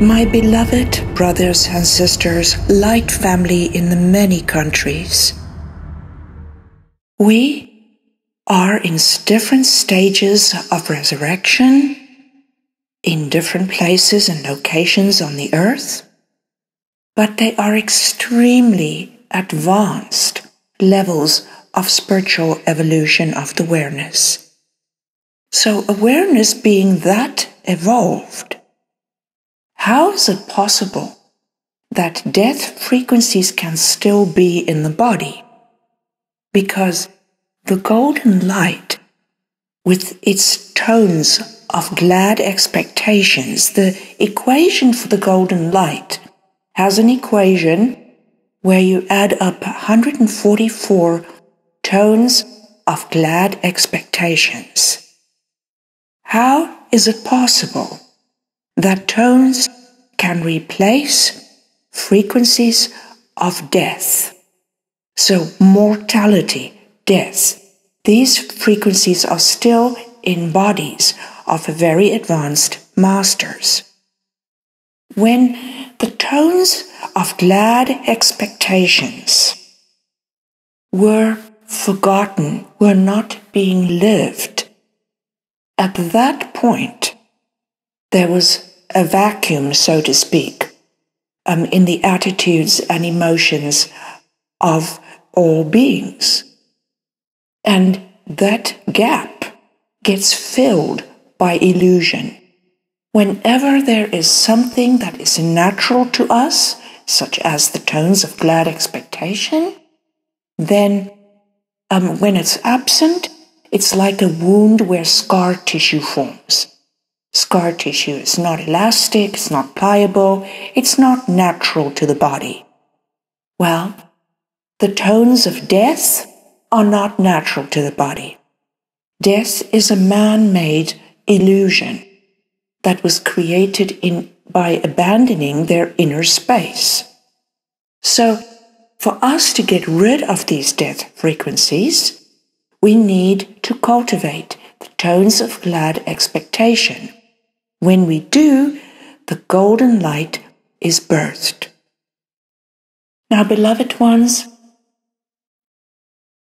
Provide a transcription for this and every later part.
My beloved brothers and sisters, light family in the many countries, we are in different stages of resurrection, in different places and locations on the earth, but they are extremely advanced levels of spiritual evolution of the awareness. So awareness being that evolved, how is it possible that death frequencies can still be in the body? Because the golden light, with its tones of glad expectations, the equation for the golden light has an equation where you add up 144 tones of glad expectations. How is it possible that tones can replace frequencies of death? So mortality, death, these frequencies are still in bodies of very advanced masters. When the tones of glad expectations were forgotten, were not being lived, at that point there was a vacuum, so to speak, in the attitudes and emotions of all beings. And that gap gets filled by illusion. Whenever there is something that is natural to us, such as the tones of glad expectation, then when it's absent, it's like a wound where scar tissue forms. Scar tissue is not elastic, it's not pliable, it's not natural to the body. Well, the tones of death are not natural to the body. Death is a man-made illusion that was created by abandoning their inner space. So, for us to get rid of these death frequencies, we need to cultivate the tones of glad expectation. When we do, the golden light is birthed. Now, beloved ones,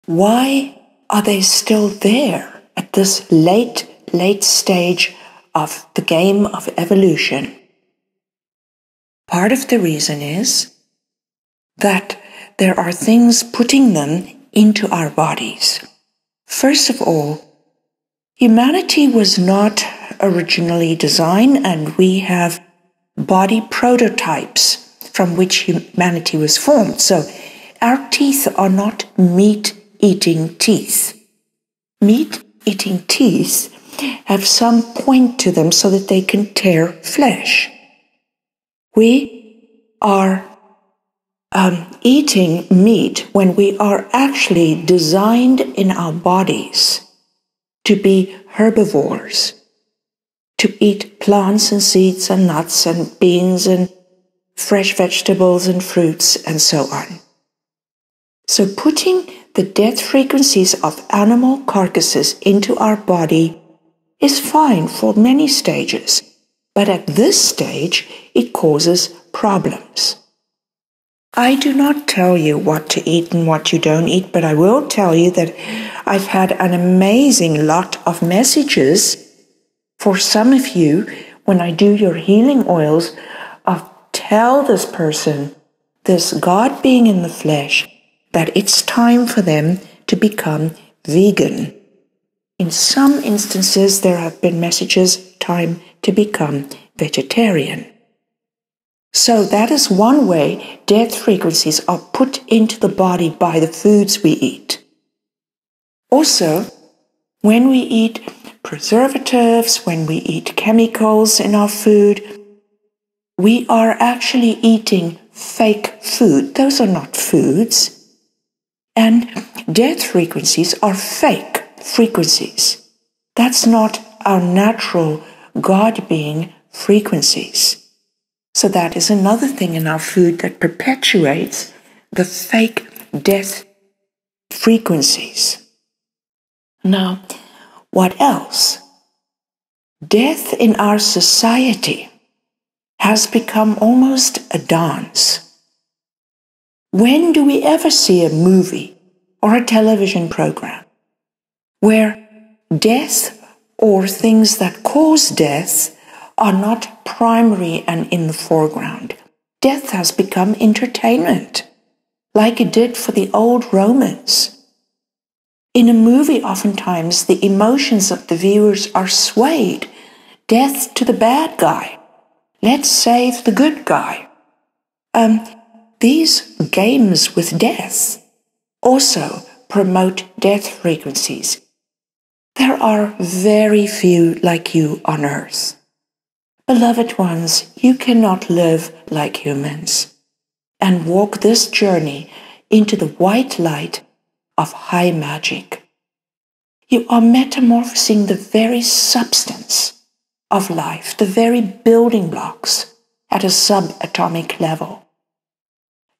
why are they still there at this late stage of the game of evolution? Part of the reason is that there are things putting them into our bodies. First of all, humanity was not originally designed, and we have body prototypes from which humanity was formed. So our teeth are not meat-eating teeth. Meat-eating teeth have some point to them so that they can tear flesh. We are eating meat when we are actually designed in our bodies to be herbivores, to eat plants and seeds and nuts and beans and fresh vegetables and fruits and so on. So putting the death frequencies of animal carcasses into our body is fine for many stages, but at this stage it causes problems. I do not tell you what to eat and what you don't eat, but I will tell you that I've had an amazing lot of messages for some of you when I do your healing oils of tell this person, this God being in the flesh, that it's time for them to become vegan. In some instances, there have been messages, time to become vegetarian. So that is one way death frequencies are put into the body by the foods we eat. Also, when we eat preservatives, when we eat chemicals in our food, we are actually eating fake food. Those are not foods. And death frequencies are fake frequencies. That's not our natural God-being frequencies. So that is another thing in our food that perpetuates the fake death frequencies. Now, what else? Death in our society has become almost a dance. When do we ever see a movie or a television program where death or things that cause death are not primary and in the foreground? Death has become entertainment, like it did for the old Romans. In a movie, oftentimes, the emotions of the viewers are swayed. Death to the bad guy. Let's save the good guy. These games with death also promote death frequencies. There are very few like you on earth. Beloved ones, you cannot live like humans and walk this journey into the white light of high magic. You are metamorphosing the very substance of life, the very building blocks at a subatomic level.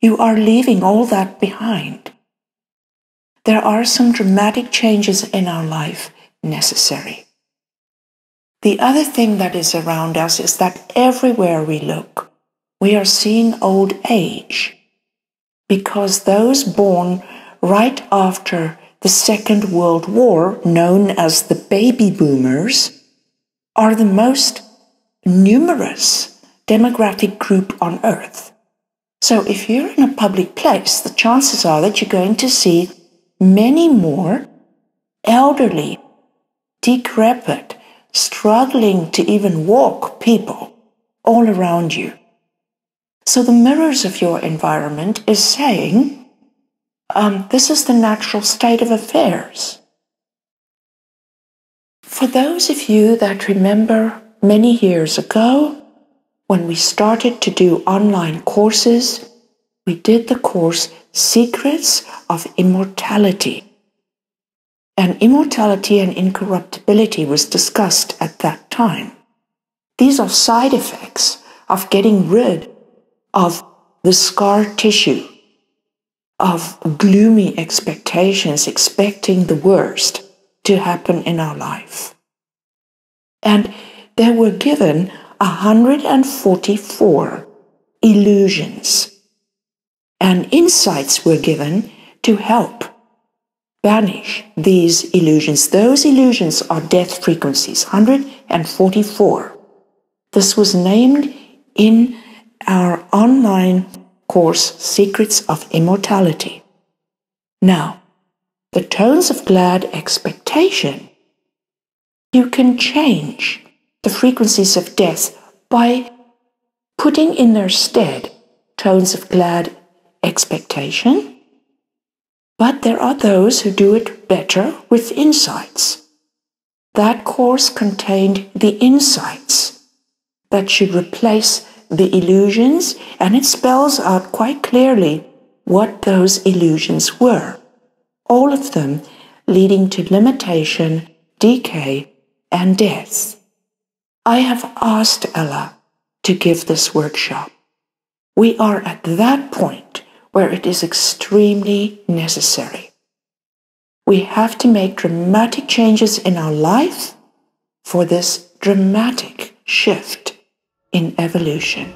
You are leaving all that behind. There are some dramatic changes in our life necessary. The other thing that is around us is that everywhere we look, we are seeing old age, because those born right after the Second World War, known as the baby boomers, are the most numerous demographic group on earth. So if you're in a public place, the chances are that you're going to see many more elderly, decrepit, struggling to even walk people all around you. So the mirrors of your environment is saying, this is the natural state of affairs. For those of you that remember many years ago, when we started to do online courses, we did the course Secrets of Immortality. And immortality and incorruptibility was discussed at that time. These are side effects of getting rid of the scar tissue, of gloomy expectations, expecting the worst to happen in our life. And they were given 144 illusions, and insights were given to help banish these illusions. Those illusions are death frequencies, 144. This was named in our online course, Secrets of Immortality. Now, the tones of glad expectation, you can change the frequencies of death by putting in their stead tones of glad expectation. But there are those who do it better with insights. That course contained the insights that should replace the illusions, and it spells out quite clearly what those illusions were, all of them leading to limitation, decay, and death. I have asked Ella to give this workshop. We are at that point where it is extremely necessary. We have to make dramatic changes in our life for this dramatic shift in evolution.